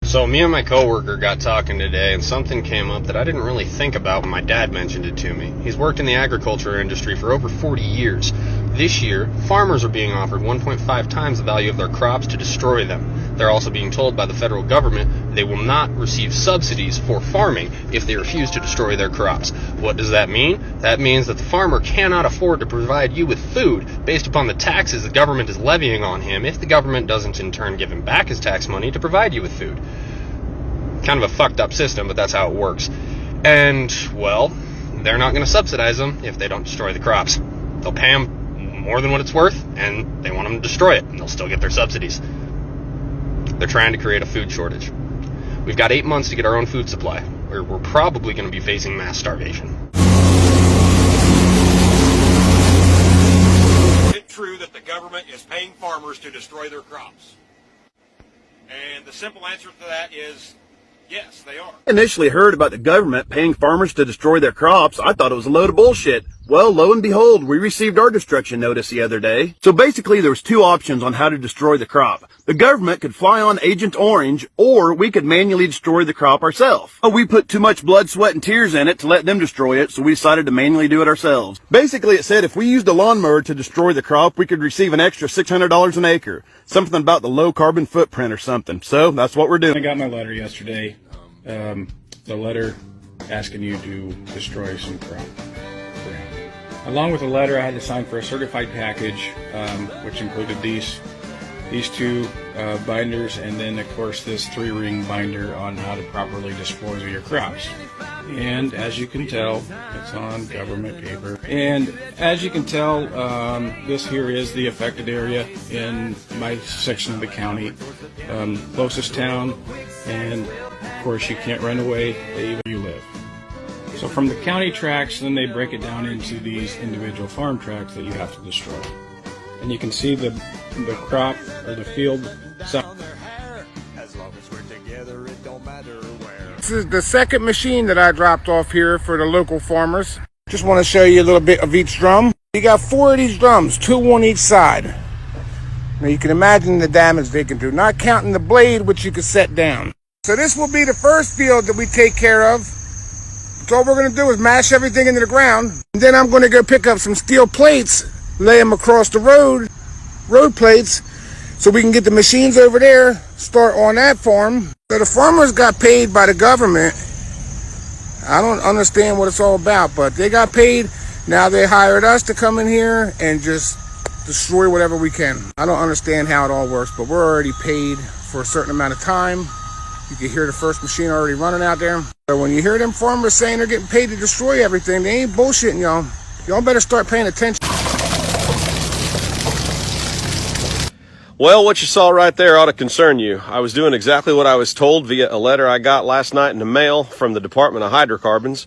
So me and my coworker got talking today, and something came up that I didn't really think about when my dad mentioned it to me. He's worked in the agriculture industry for over 40 years. This year, farmers are being offered 1.5 times the value of their crops to destroy them. They're also being told by the federal government they will not receive subsidies for farming if they refuse to destroy their crops. What does that mean? That means that the farmer cannot afford to provide you with food based upon the taxes the government is levying on him if the government doesn't in turn give him back his tax money to provide you with food. Kind of a fucked up system, but that's how it works. And, well, they're not going to subsidize them if they don't destroy the crops. They'll pay them more than what it's worth, and they want them to destroy it, and they'll still get their subsidies. They're trying to create a food shortage. We've got 8 months to get our own food supply, or we're probably going to be facing mass starvation. Is it true that the government is paying farmers to destroy their crops? And the simple answer to that is yes, they are. Initially heard about the government paying farmers to destroy their crops, I thought it was a load of bullshit. Well, lo and behold, we received our destruction notice the other day. So basically there was two options on how to destroy the crop. The government could fly on Agent Orange, or we could manually destroy the crop ourselves. Oh, we put too much blood, sweat, and tears in it to let them destroy it, so we decided to manually do it ourselves. Basically it said if we used a lawnmower to destroy the crop, we could receive an extra $600 an acre. Something about the low carbon footprint or something. So that's what we're doing. I got my letter yesterday. The letter asking you to destroy some crop. Along with the letter, I had to sign for a certified package, which included these two binders, and then of course this 3-ring binder on how to properly dispose of your crops. And as you can tell, it's on government paper. And as you can tell, this here is the affected area in my section of the county, closest town, and of course you can't run away where you live. So from the county tracts, then they break it down into these individual farm tracts that you have to destroy. And you can see the crop or the field. This is the second machine that I dropped off here for the local farmers. Just want to show you a little bit of each drum. You got 4 of these drums, 2 on each side. Now you can imagine the damage they can do, not counting the blade which you can set down. So this will be the first field that we take care of. So all we're going to do is mash everything into the ground. And then I'm going to go pick up some steel plates, lay them across the road plates, so we can get the machines over there, start on that farm. So the farmers got paid by the government. I don't understand what it's all about, but they got paid. Now they hired us to come in here and just destroy whatever we can. I don't understand how it all works, but we're already paid for a certain amount of time. You can hear the first machine already running out there. So when you hear them farmers saying they're getting paid to destroy everything, they ain't bullshitting y'all. Y'all better start paying attention. Well, what you saw right there ought to concern you. I was doing exactly what I was told via a letter I got last night in the mail from the Department of Hydrocarbons.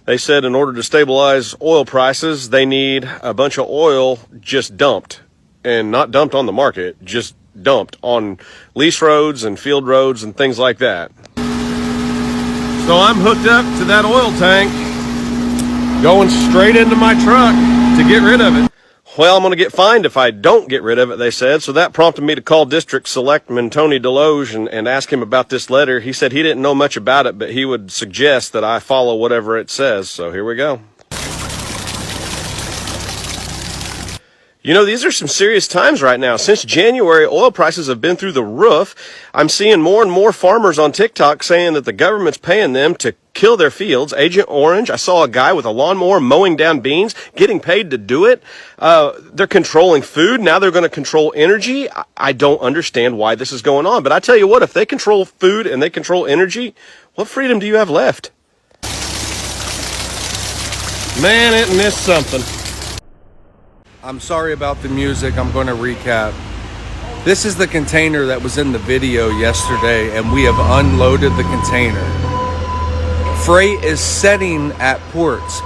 They said in order to stabilize oil prices, they need a bunch of oil just dumped. And not dumped on the market, just dumped on lease roads and field roads and things like that. So I'm hooked up to that oil tank, going straight into my truck to get rid of it. Well, I'm going to get fined if I don't get rid of it, they said. So that prompted me to call District Selectman Tony Deloge and ask him about this letter. He said he didn't know much about it, but he would suggest that I follow whatever it says. So here we go. You know, these are some serious times right now. Since January, oil prices have been through the roof. I'm seeing more and more farmers on TikTok saying that the government's paying them to kill their fields. Agent Orange, I saw a guy with a lawnmower mowing down beans, getting paid to do it. They're controlling food. Now they're going to control energy. I don't understand why this is going on. But I tell you what, if they control food and they control energy, what freedom do you have left? Man, isn't this something? I'm sorry about the music. I'm going to recap. This is the container that was in the video yesterday, and we have unloaded the container. Freight is setting at ports.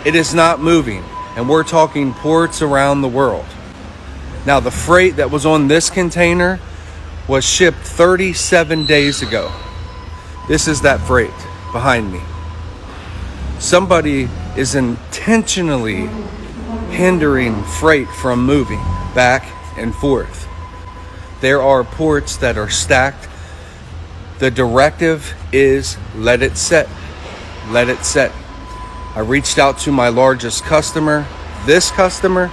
It is not moving, and we're talking ports around the world. Now, the freight that was on this container was shipped 37 days ago. This is that freight behind me. Somebody is intentionally hindering freight from moving back and forth. There are ports that are stacked The directive is let it set. Let it set. I reached out to my largest customer, this customer,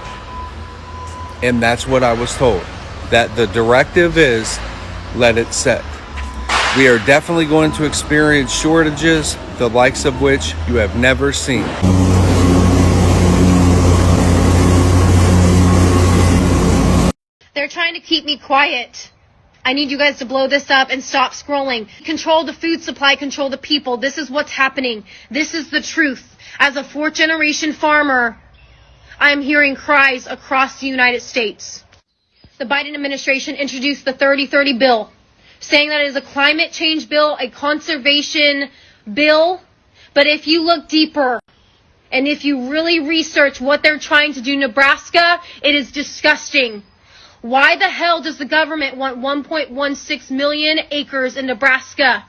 and that's what I was told. That the directive is let it set. We are definitely going to experience shortages, the likes of which you have never seen. They're trying to keep me quiet. I need you guys to blow this up and stop scrolling. Control the food supply, control the people. This is what's happening. This is the truth. As a fourth-generation farmer, I am hearing cries across the United States. The Biden administration introduced the 30-30 bill, saying that it is a climate change bill, a conservation bill. But if you look deeper and if you really research what they're trying to do in Nebraska, it is disgusting. Why the hell does the government want 1.16 million acres in Nebraska?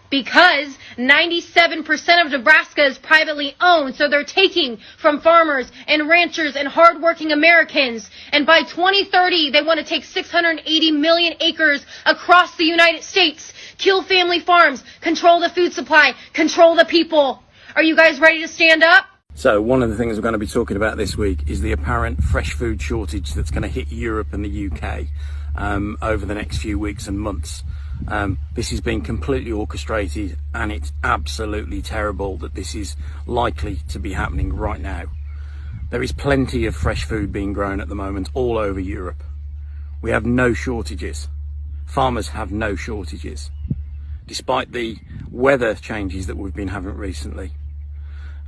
Because 97% of Nebraska is privately owned, so they're taking from farmers and ranchers and hardworking Americans. And by 2030, they want to take 680 million acres across the United States, kill family farms, control the food supply, control the people. Are you guys ready to stand up? So one of the things we're going to be talking about this week is the apparent fresh food shortage that's going to hit Europe and the UK over the next few weeks and months. This has been completely orchestrated, and it's absolutely terrible that this is likely to be happening right now. There is plenty of fresh food being grown at the moment all over Europe. We have no shortages. Farmers have no shortages, despite the weather changes that we've been having recently.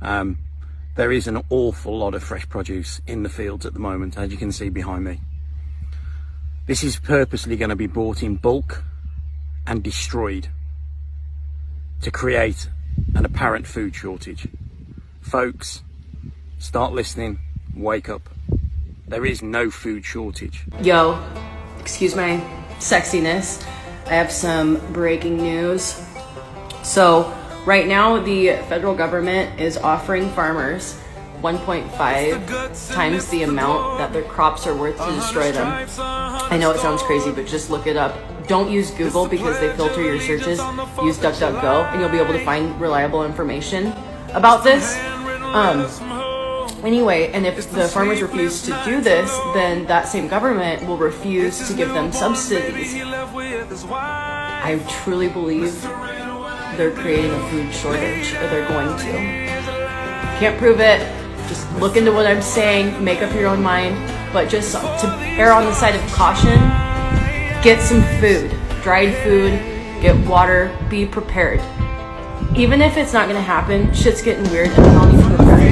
There is an awful lot of fresh produce in the fields at the moment, as you can see behind me. This is purposely going to be bought in bulk and destroyed to create an apparent food shortage. Folks, start listening, wake up. There is no food shortage. Yo, excuse my sexiness. I have some breaking news. So, right now, the federal government is offering farmers 1.5 times the amount that their crops are worth to destroy them. I know it sounds crazy, but just look it up. Don't use Google because they filter your searches. Use DuckDuckGo and you'll be able to find reliable information about this. Anyway, and if the farmers refuse to do this, then that same government will refuse to give them subsidies. I truly believe they're creating a food shortage, or they're going to. Can't prove it. Just look into what I'm saying, make up your own mind, but just to err on the side of caution, get some food, dried food, get water, be prepared. Even if it's not gonna happen, shit's getting weird and we all need to prepare.